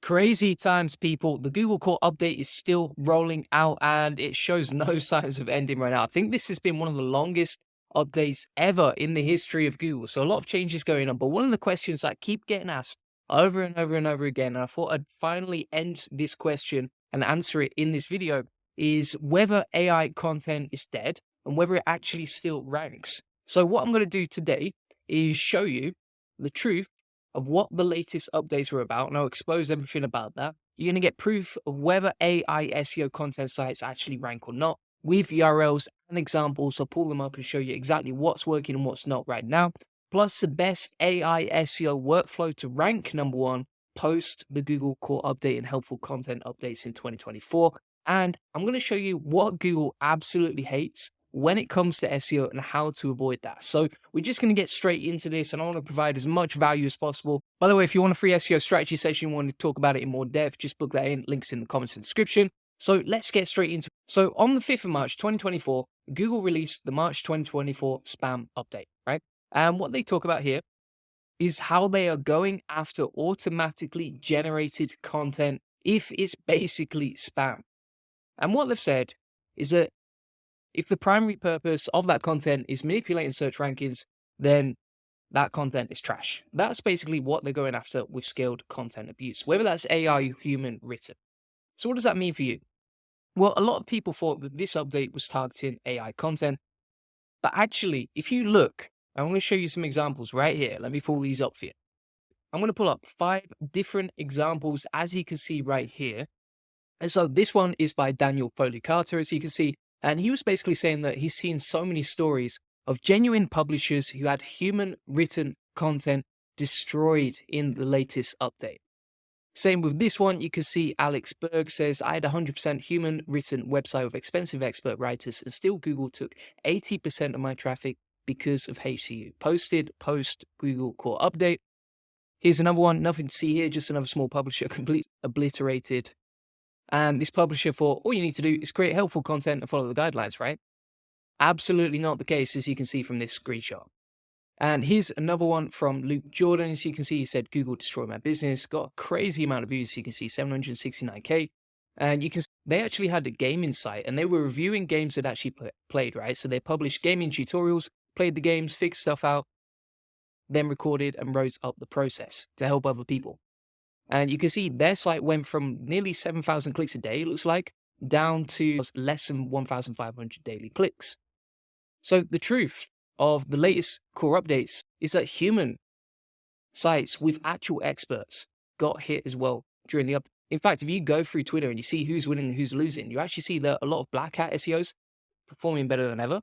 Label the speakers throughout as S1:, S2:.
S1: Crazy times, people. The Google Core update is still rolling out and it shows no signs of ending right now. I think this has been one of the longest updates ever in the history of Google. So a lot of changes going on. But one of the questions that keep getting asked over and over and over again, and I thought I'd finally end this question and answer it in this video, is whether AI content is dead and whether it actually still ranks. So what I'm going to do today is show you the truth of what the latest updates are about, and I'll expose everything about that. You're going to get proof of whether AI SEO content sites actually rank or not with URLs and examples. I'll pull them up and show you exactly what's working and what's not right now. Plus the best AI SEO workflow to rank number one post the Google Core update and helpful content updates in 2024. And I'm going to show you what Google absolutely hates when it comes to SEO and how to avoid that. So we're just going to get straight into this, and I want to provide as much value as possible. By the way, if you want a free SEO strategy session, you want to talk about it in more depth, just book that in. Links in the comments and description. So let's get straight into it. So on the 5th of March, 2024, Google released the March 2024 spam update, right? And what they talk about here is how they are going after automatically generated content if it's basically spam. And what they've said is that if the primary purpose of that content is manipulating search rankings, then that content is trash. That's basically what they're going after with scaled content abuse, whether that's AI or human written. So what does that mean for you? Well, a lot of people thought that this update was targeting AI content, but actually, if you look, I'm going to show you some examples right here. Let me pull these up for you. I'm going to pull up 5 different examples, as you can see right here. And so this one is by Daniel Foley Carter, as you can see. And he was basically saying that he's seen so many stories of genuine publishers who had human written content destroyed in the latest update. Same with this one, you can see Alex Berg says, I had 100% human written website with expensive expert writers and still Google took 80% of my traffic because of HCU. Posted post Google Core update. Here's another one, nothing to see here, just another small publisher, completely obliterated. And this publisher thought, all you need to do is create helpful content and follow the guidelines, right? Absolutely not the case, as you can see from this screenshot. And here's another one from Luke Jordan. As you can see, he said, Google destroyed my business. Got a crazy amount of views. You can see 769K. And you can see they actually had a gaming site and they were reviewing games that actually played, right? So they published gaming tutorials, played the games, fixed stuff out, then recorded and wrote up the process to help other people. And you can see their site went from nearly 7,000 clicks a day, it looks like, down to less than 1,500 daily clicks. So the truth of the latest core updates is that human sites with actual experts got hit as well during the update. In fact, if you go through Twitter and you see who's winning and who's losing, you actually see that a lot of black hat SEOs performing better than ever.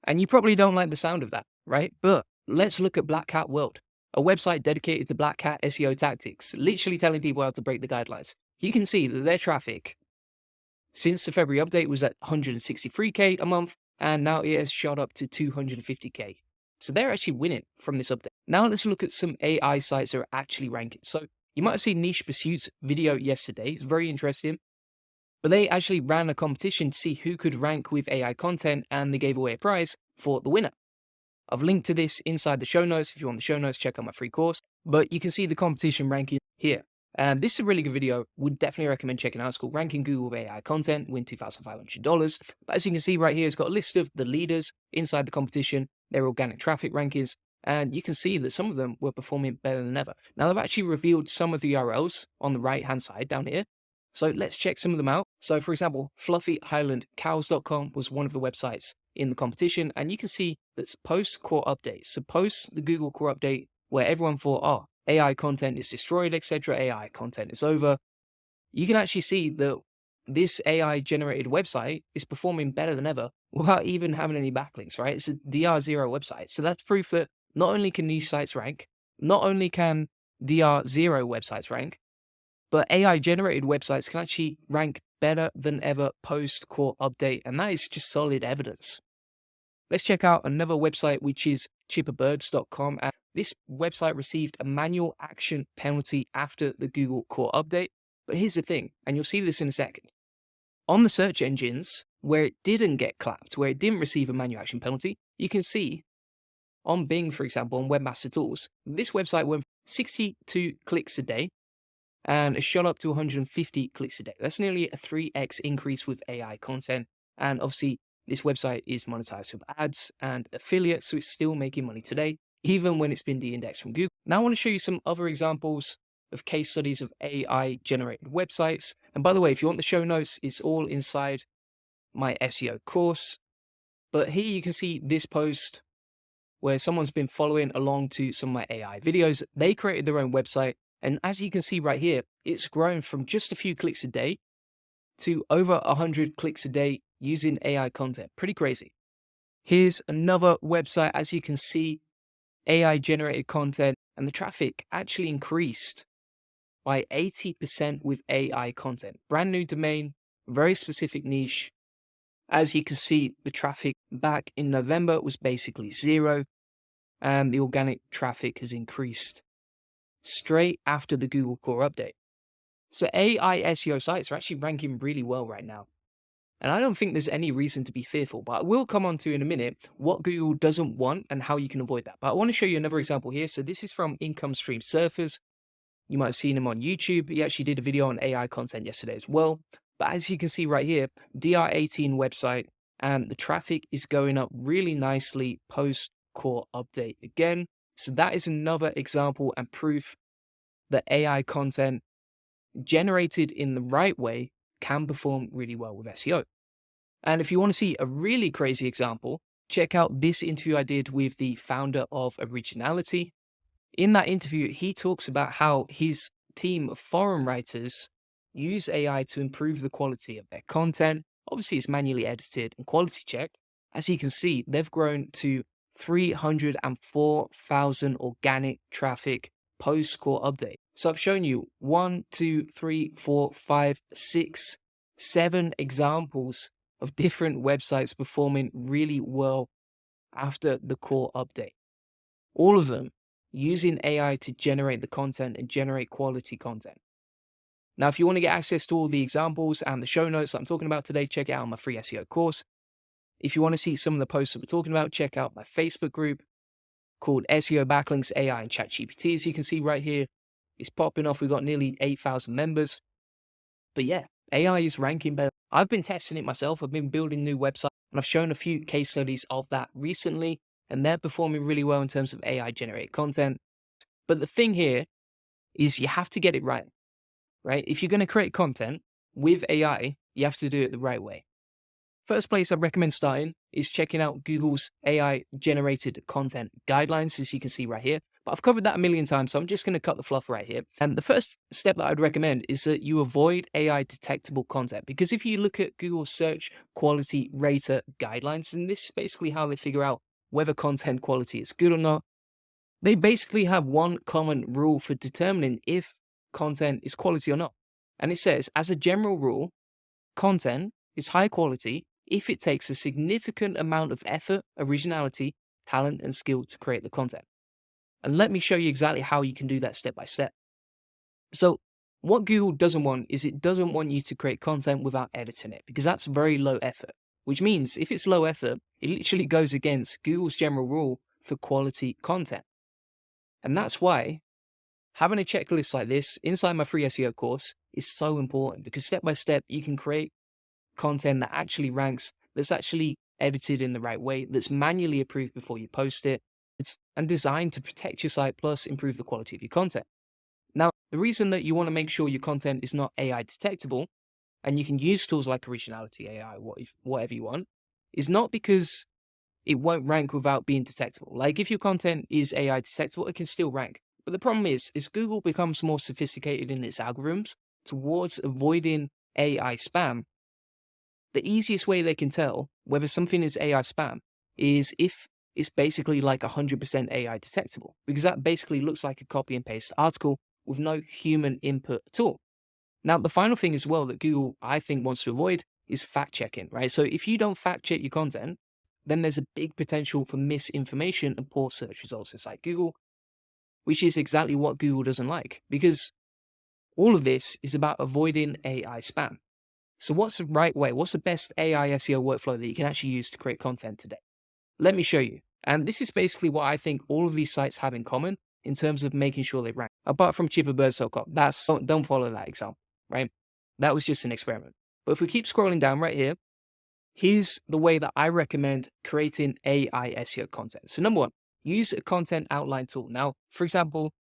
S1: And you probably don't like the sound of that, right? But let's look at Black Hat World, a website dedicated to Black Hat SEO tactics, literally telling people how to break the guidelines. You can see that their traffic since the February update was at 163K a month, and now it has shot up to 250K. So they're actually winning from this update. Now let's look at some AI sites that are actually ranking. So you might have seen Niche Pursuit's video yesterday. It's very interesting. But they actually ran a competition to see who could rank with AI content, and they gave away a prize for the winner. I've linked to this inside the show notes. If you want the show notes, check out my free course. But you can see the competition ranking here. And this is a really good video. Would definitely recommend checking out. It's called Ranking Google with AI Content, win $2,500. But as you can see right here, it's got a list of the leaders inside the competition, their organic traffic rankings. And you can see that some of them were performing better than ever. Now, they've actually revealed some of the URLs on the right-hand side down here. So let's check some of them out. So for example, fluffyhighlandcows.com was one of the websites in the competition. And you can see that's post core updates. So post the Google Core update where everyone thought, oh, AI content is destroyed, etc. AI content is over. You can actually see that this AI generated website is performing better than ever without even having any backlinks, right? It's a DR0 website. So that's proof that not only can niche sites rank, not only can DR0 websites rank, but AI-generated websites can actually rank better than ever post-core update, and that is just solid evidence. Let's check out another website, which is chipperbirds.com. And this website received a manual action penalty after the Google Core update. But here's the thing, and you'll see this in a second. On the search engines, where it didn't get clapped, where it didn't receive a manual action penalty, you can see on Bing, for example, on Webmaster Tools, this website went 62 clicks a day and it shot up to 150 clicks a day. That's nearly a 3x increase with AI content. And obviously, this website is monetized with ads and affiliates, so it's still making money today, even when it's been de-indexed from Google. Now, I want to show you some other examples of case studies of AI generated websites. And by the way, if you want the show notes, it's all inside my SEO course. But here you can see this post where someone's been following along to some of my AI videos. They created their own website. And as you can see right here, it's grown from just a few clicks a day to over 100 clicks a day using AI content. Pretty crazy. Here's another website. As you can see, AI generated content, and the traffic actually increased by 80% with AI content. Brand new domain, very specific niche. As you can see, the traffic back in November was basically zero, and the organic traffic has increased straight after the Google Core update. So AI SEO sites are actually ranking really well right now. And I don't think there's any reason to be fearful, but I will come on to in a minute what Google doesn't want and how you can avoid that. But I want to show you another example here. So this is from Income Stream Surfers. You might have seen him on YouTube. He actually did a video on AI content yesterday as well. But as you can see right here, DR18 website, and the traffic is going up really nicely post core update again. So that is another example and proof that AI content generated in the right way can perform really well with SEO. And if you want to see a really crazy example, check out this interview I did with the founder of Originality. In that interview, he talks about how his team of forum writers use AI to improve the quality of their content. Obviously, it's manually edited and quality checked. As you can see, they've grown to 304,000 organic traffic post-core update. So I've shown you 1, 2, 3, 4, 5, 6, 7 examples of different websites performing really well after the core update. All of them using AI to generate the content and generate quality content. Now, if you want to get access to all the examples and the show notes that I'm talking about today, check it out on my free SEO course. If you want to see some of the posts that we're talking about, check out my Facebook group called SEO Backlinks, AI, and ChatGPT. As you can see right here, it's popping off. We've got nearly 8,000 members. But yeah, AI is ranking better. I've been testing it myself. I've been building new websites, and I've shown a few case studies of that recently, and they're performing really well in terms of AI-generated content. But the thing here is you have to get it right? If you're going to create content with AI, you have to do it the right way. First place I'd recommend starting is checking out Google's AI-generated content guidelines, as you can see right here. But I've covered that a million times, so I'm just going to cut the fluff right here. And the first step that I'd recommend is that you avoid AI-detectable content. Because if you look at Google's search quality rater guidelines, and this is basically how they figure out whether content quality is good or not, they basically have one common rule for determining if content is quality or not. And it says, as a general rule, content is high quality if it takes a significant amount of effort, originality, talent, and skill to create the content. And let me show you exactly how you can do that step by step. So what Google doesn't want is it doesn't want you to create content without editing it, because that's very low effort, which means if it's low effort, it literally goes against Google's general rule for quality content. And that's why having a checklist like this inside my free SEO course is so important, because step by step, you can create content that actually ranks, that's actually edited in the right way, that's manually approved before you post it, and designed to protect your site plus improve the quality of your content. Now, the reason that you want to make sure your content is not AI detectable, and you can use tools like Originality AI, whatever you want, is not because it won't rank without being detectable. Like if your content is AI detectable, it can still rank. But the problem is Google becomes more sophisticated in its algorithms towards avoiding AI spam. The easiest way they can tell whether something is AI spam is if it's basically like 100% AI detectable, because that basically looks like a copy and paste article with no human input at all. Now, the final thing as well that Google, I think, wants to avoid is fact checking, right? So if you don't fact check your content, then there's a big potential for misinformation and poor search results inside Google, which is exactly what Google doesn't like, because all of this is about avoiding AI spam. So what's the right way? What's the best AI SEO workflow that you can actually use to create content today? Let me show you. And this is basically what I think all of these sites have in common. in terms of making sure they rank. Apart from cheaperbirds.com, don't follow that example, right? That was just an experiment. But if we keep scrolling down right here, here's the way that I recommend creating AI SEO content. So number one, use a content outline tool. Now, for example,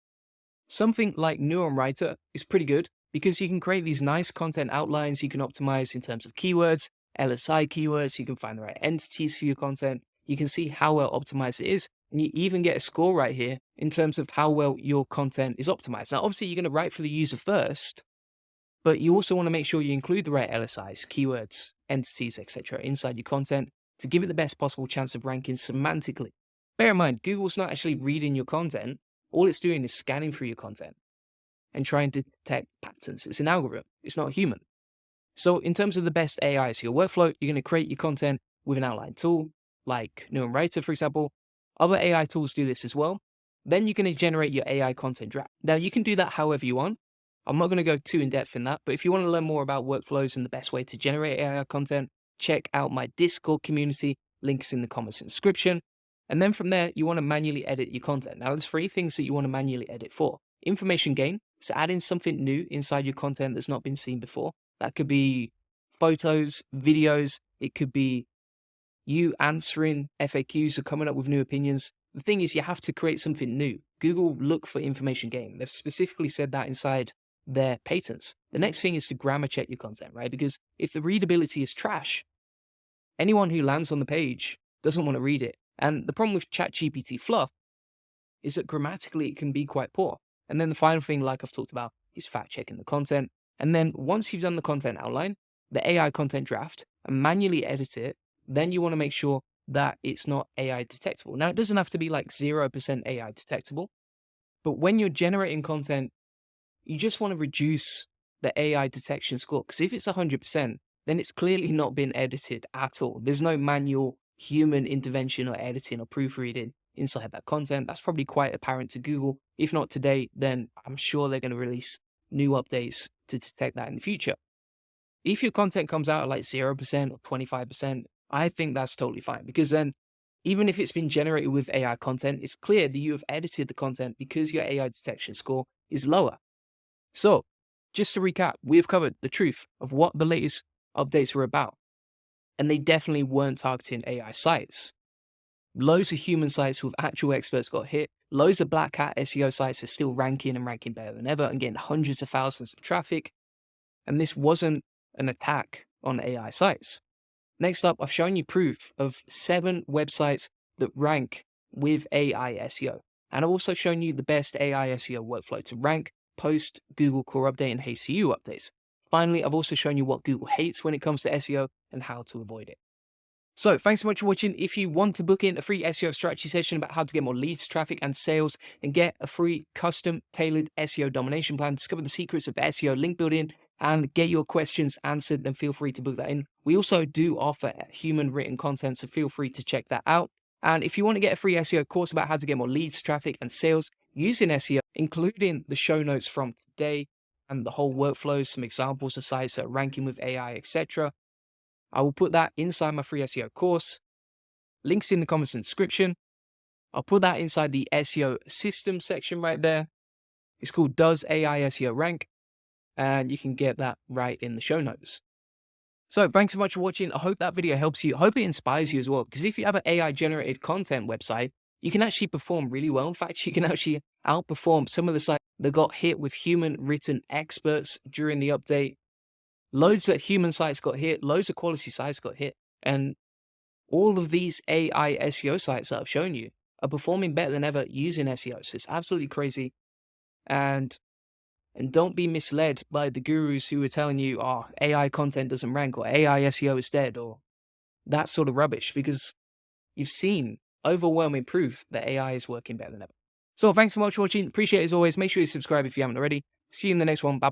S1: something like Neuron Writer is pretty good because you can create these nice content outlines. You can optimize in terms of keywords, LSI keywords. You can find the right entities for your content. You can see how well optimized it is. And you even get a score right here in terms of how well your content is optimized. Now, obviously, you're going to write for the user first, but you also want to make sure you include the right LSIs, keywords, entities, etc. inside your content to give it the best possible chance of ranking semantically. Bear in mind, Google's not actually reading your content. All it's doing is scanning through your content and trying to detect patterns. It's an algorithm. It's not human. So in terms of the best AI SEO workflow, you're going to create your content with an outline tool like Neuron Writer, for example. Other AI tools do this as well. Then you're going to generate your AI content draft. Now, you can do that however you want. I'm not going to go too in depth in that, but if you want to learn more about workflows and the best way to generate AI content, check out my Discord community. Links in the comments and description. And then from there, you want to manually edit your content. Now, there's 3 things that you want to manually edit for. Information gain, so adding something new inside your content that's not been seen before. That could be photos, videos. It could be you answering FAQs or coming up with new opinions. The thing is, you have to create something new. Google look for information gain. They've specifically said that inside their patents. The next thing is to grammar check your content, right? Because if the readability is trash, anyone who lands on the page doesn't want to read it. And the problem with ChatGPT fluff is that grammatically it can be quite poor. And then the final thing, like I've talked about, is fact checking the content. And then once you've done the content outline, the AI content draft, and manually edit it, then you want to make sure that it's not AI detectable. Now, it doesn't have to be like 0% AI detectable, but when you're generating content, you just want to reduce the AI detection score. Because if it's 100%, then it's clearly not been edited at all. There's no manual human intervention or editing or proofreading inside that content. That's probably quite apparent to Google. If not today, then I'm sure they're going to release new updates to detect that in the future. If your content comes out at like 0% or 25%, I think that's totally fine, because then even if it's been generated with AI content, it's clear that you have edited the content because your AI detection score is lower. So just to recap, we've covered the truth of what the latest updates were about. And they definitely weren't targeting AI sites. Loads of human sites with actual experts got hit. Loads of black hat SEO sites are still ranking and ranking better than ever and getting hundreds of thousands of traffic. And this wasn't an attack on AI sites. Next up, I've shown you proof of 7 websites that rank with AI SEO. And I've also shown you the best AI SEO workflow to rank post Google Core Update and HCU updates. Finally, I've also shown you what Google hates when it comes to SEO and how to avoid it. So thanks so much for watching. If you want to book in a free SEO strategy session about how to get more leads, traffic, and sales, and get a free custom tailored SEO domination plan, discover the secrets of SEO link building, and get your questions answered, then feel free to book that in. We also do offer human written content, so feel free to check that out. And if you want to get a free SEO course about how to get more leads, traffic, and sales using SEO, including the show notes from today and the whole workflows, some examples of sites that are ranking with AI, etc., I will put that inside my free SEO course. Links in the comments and description. I'll put that inside the SEO system section right there. It's called Does AI SEO Rank? And you can get that right in the show notes. So thanks so much for watching. I hope that video helps you. I hope it inspires you as well, because if you have an AI-generated content website, you can actually perform really well. In fact, you can actually outperform some of the sites that got hit with human-written experts during the update. Loads of human sites got hit. Loads of quality sites got hit. And all of these AI SEO sites that I've shown you are performing better than ever using SEO. So it's absolutely crazy. And don't be misled by the gurus who are telling you, oh, AI content doesn't rank, or AI SEO is dead, or that sort of rubbish, because you've seen overwhelming proof that AI is working better than ever. So thanks so much for watching. Appreciate it as always. Make sure you subscribe if you haven't already. See you in the next one. Bye.